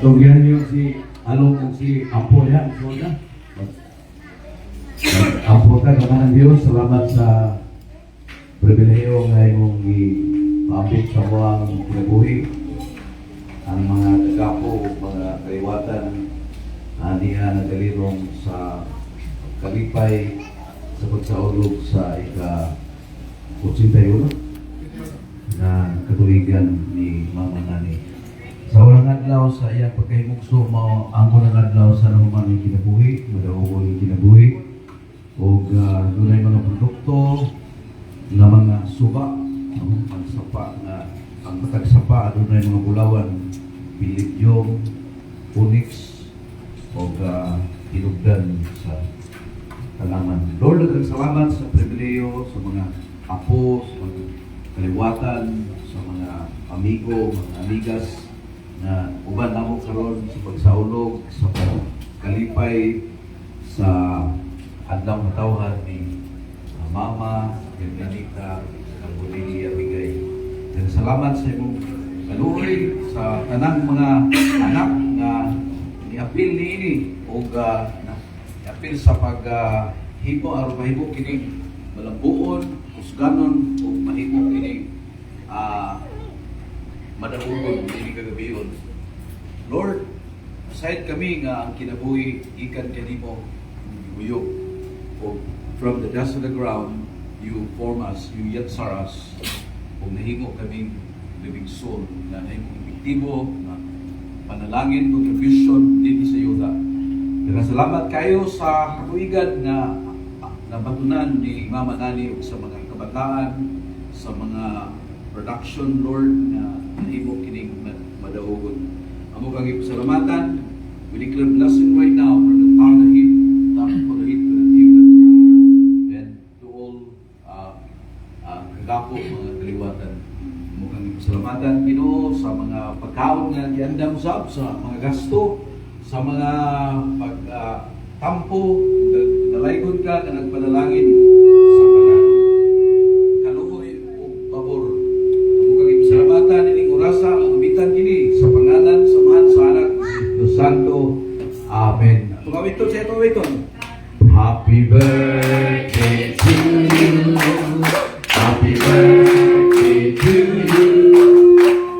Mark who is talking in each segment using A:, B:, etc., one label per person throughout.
A: Tunggihan niyo si si Apo ya, Apoda. Apoda ka ng Diyos, salamat sa pribilehiyo nga imong i-public sa buwang kinabuhi ang mga tagapo, mga kaliwatan niya nagalirong sa kalipay sa pagsaulog sa ika-14 81 na katuligan ni Mama Nani. Sa unang adlaw sa iyang pagkahimugso mao ang unang adlaw sa nahuman ng kinabuhi, madawog ang kinabuhi ug dunay mga produkto nga mga suba, ang sapa nga ang matag sapa dunay mga bulawan, pilidyong, onyx ug hinugdan sa kalaman. Lord, daghang salamat sa pribileyo sa mga apo, sa mga kaliwatan, sa mga amigo, mga amigas na uban namo karon sa pagsaulog, sa pagkalipay sa adlaw nga tawhan ni Mama Gerganita ng Bonilla Bigay. Dan salamat sa imong kaluoy sa tanang mga anak nga niapil niini ug niapil sa paghibo aron mahimo kini malambuon, kusganon ug mahimo kini madahugon kini kagabion. Lord, aside kami nga ang kinabuhi gikan kanimo guyog ug from the dust of the ground you form us, you yatsar us ug nahimo kaming living soul na nahimo epektibo na panalangin, contribution din sa yuta. Kaya salamat kayo sa katuigan na nabatunan ni Mama Nani ug sa mga kabataan, sa mga production, Lord, na nahimo kining madaogon. Amo kang ipasalamatan. We declare blessing right now from the town of Hit, top of the Hit, to the team and to all kagapo, mga kaliwatan. Amo kang ipasalamatan, Ginoo, sa mga pagkaon nga giandam usab, sa mga gasto, sa mga pagtampo, nalaygon ka na nagpanalangin sa mga kaluoy o pabor. Amo kang ipasalamatan ining orasa ang ubitan kini sa pangalan samahan sa anak Espiritu Santo. Amen. Tumawiton sa ito, witon. Happy birthday to you. Happy birthday to you.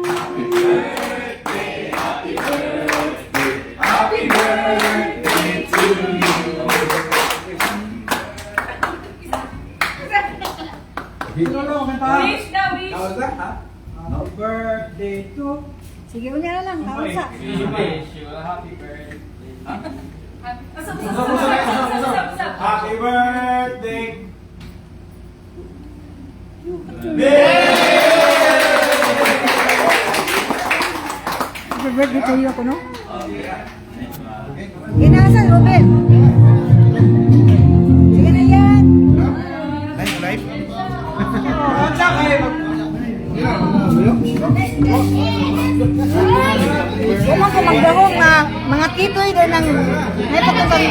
A: Happy birthday, happy birthday, happy birthday to you.
B: No, kanta.
C: Wish na, wish.
B: Happy birthday to
D: Sige, unya na lang, kausa.
B: wish you a happy birthday.
C: Usap, usap.
B: Happy birthday.
D: Happy birthday to you ako, no? Ginasan, Ruben. Sige na yan. Umang ko magdahong na mga kitoy din ng may pagkakang